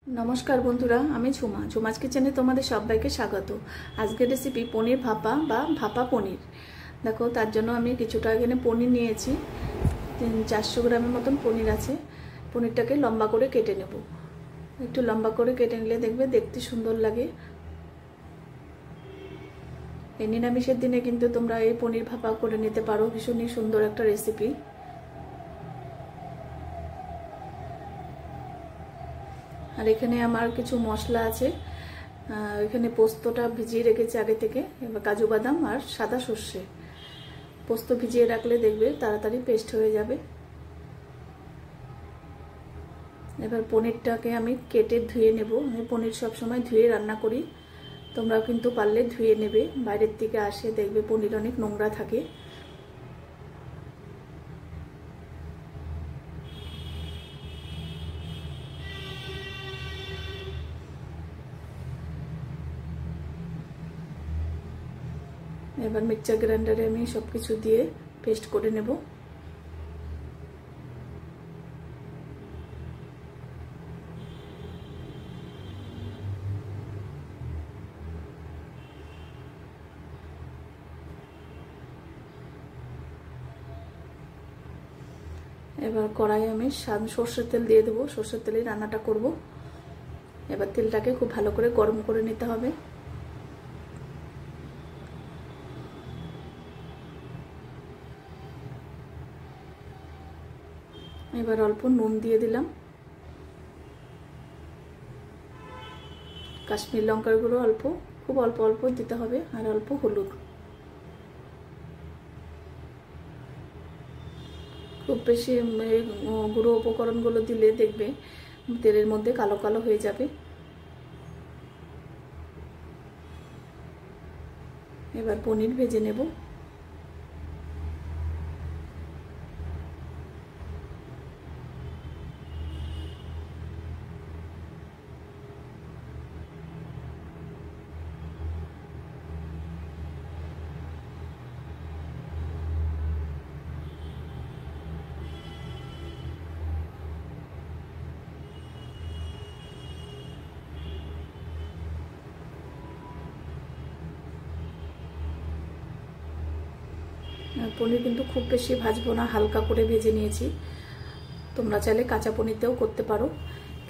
नमस्कार बंधुरा आमी झुमा झुमाज किचेने तुम्हारे सबाइके स्वागत। आजकेर रेसिपि पनीर भापा बा भापा पनीर। देखो तार जोन्नो आमी किछुटा एखाने पनीर नियेछि, 400 ग्रामेर मतन पनीर आछे। पनीरटाके लम्बा करे केटे नेब। एकटु लम्बा करे केटे निले देखबे देखते सुंदर लागे। এই নিরামিষের দিনে কিন্তু তোমরা এই পনির ভাপা করে নিতে পারো, ভীষণই সুন্দর একটা রেসিপি। আর এখানে আমার কিছু মশলা আছে, এখানে পোস্তটা ভিজিয়ে রেখেছি আগে থেকে, এবার কাজু বাদাম আর সাদা সর্ষে। পোস্ত ভিজিয়ে রাখলে দেখবে তাড়াতাড়ি পেস্ট হয়ে যাবে। এবার পনিরটাকে আমি কেটে ধুয়ে নেব। আমি পনির সব সময় ধুয়ে রান্না করি, তোমরা কিন্তু পারলে ধুয়ে নেবে। বাইরের থেকে আসে দেখবে পনির অনেক নোংরা থাকে। এবার মিক্সচার গ্রাইন্ডারে আমি সবকিছু দিয়ে পেস্ট করে নেব। এবার কড়াইয়ে আমি সরষের তেল দিয়ে দেবো। সরষের তেলে রান্নাটা করব। এবার তেলটাকে খুব ভালো করে গরম করে নিতে হবে। এবার অল্প নুন দিয়ে দিলাম, কাশ্মীর লঙ্কার গুঁড়ো অল্প, খুব অল্প অল্প দিতে হবে, আর অল্প হলুদ। খুব বেশি গুঁড়ো উপকরণগুলো দিলে দেখবে তেলের মধ্যে কালো কালো হয়ে যাবে। এবার পনির ভেজে নেব। পনির কিন্তু খুব বেশি ভাজবো না, হালকা করে ভেজে নিয়েছি। তোমরা চাইলে কাঁচা পনিরতেও করতে পারো,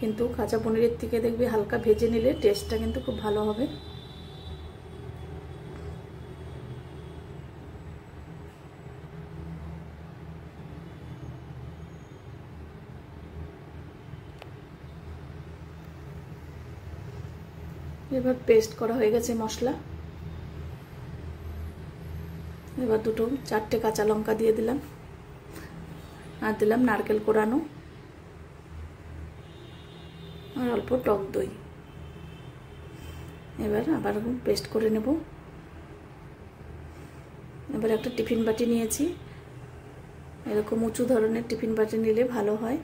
কিন্তু কাঁচা পনিরের থেকে দেখবে হালকা ভেজে নিলে টেস্টটা কিন্তু খুব ভালো হবে। এবার পেস্ট করা হয়ে গেছে মশলা। এবার দুটো 4টে কাঁচা লঙ্কা দিয়ে দিলাম, আর দিলাম নারকেল কোড়ানো, আর অল্প টক দই। এবার আবার পেস্ট করে নেব। এবার একটা টিফিন বাটি নিয়েছি, এরকম উঁচু ধরনের টিফিন বাটি নিলে ভালো হয়।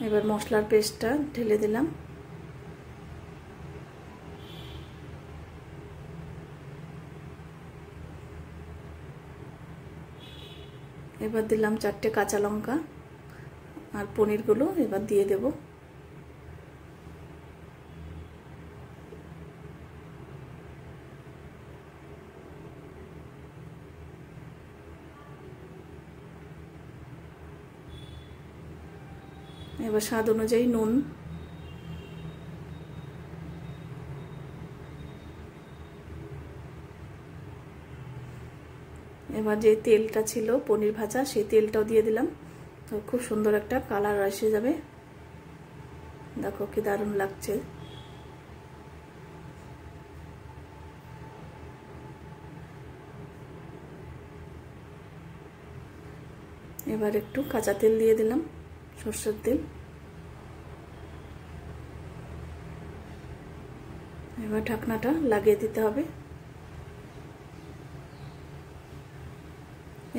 এবার মশলার পেস্টটা ঢেলে দিলাম। এবার দিলাম 4টে কাঁচা লঙ্কা, আর পনিরগুলো এবার দিয়ে দেব। এবার স্বাদ অনুযায়ী নুন, এবার যে তেলটা ছিল পনির ভাজা সেই তেলটাও দিয়ে দিলাম। তো খুব সুন্দর একটা কালার এসে যাবে, দেখো কি দারুণ লাগছে। এবার একটু কাঁচা তেল দিয়ে দিলাম, সরষের তেল। এবার ঢাকনাটা লাগিয়ে দিতে হবে।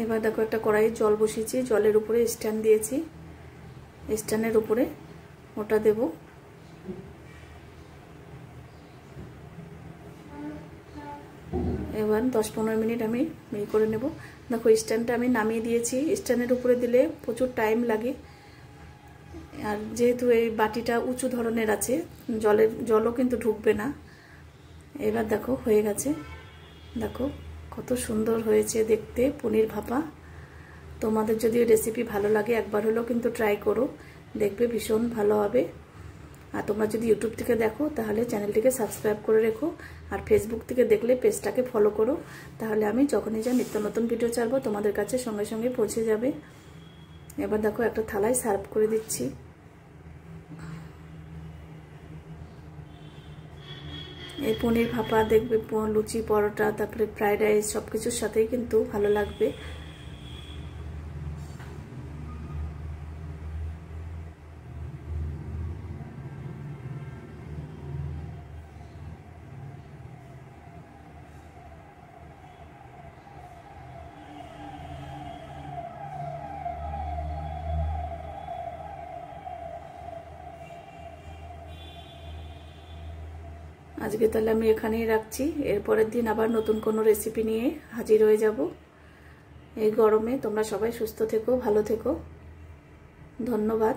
এবার দেখো একটা কড়াইয়ে জল বসিয়েছি, জলের উপরে স্ট্যান্ড দিয়েছি, স্ট্যান্ডের উপরে ওটা দেব। এবার 10-15 মিনিট আমি করে নেব। দেখো স্ট্যান্ডটা আমি নামিয়ে দিয়েছি। স্ট্যান্ডের উপরে দিলে প্রচুর টাইম লাগে, আর যেহেতু এই বাটিটা উঁচু ধরনের আছে, জলও কিন্তু ঢুকবে না। এবার দেখো হয়ে গেছে। দেখো কত সুন্দর হয়েছে দেখতে পনির ভাপা। তোমাদের যদি রেসিপি ভালো লাগে একবার হলেও কিন্তু ট্রাই করো, দেখবে ভীষণ ভালো হবে। আর তোমরা যদি ইউটিউব থেকে দেখো তাহলে চ্যানেলটিকে সাবস্ক্রাইব করে রেখো, আর ফেসবুক থেকে দেখলে পেজটাকে ফলো করো, তাহলে আমি যখনই যা নিত্য নতুন ভিডিও ছাড়বো তোমাদের কাছে সঙ্গে সঙ্গে পৌঁছে যাবে। এবার দেখো একটা থালায় সার্ভ করে দিচ্ছি। এই পনির ভাপা দেখবে লুচি, পরোটা, তারপরে ফ্রাইড রাইস সব কিছুর সাথেই কিন্তু ভালো লাগবে। আজকে তাহলে আমি এখানেই রাখছি। এরপরের দিন আবার নতুন কোনো রেসিপি নিয়ে হাজির হয়ে যাব। এই গরমে তোমরা সবাই সুস্থ থেকো, ভালো থেকো। ধন্যবাদ।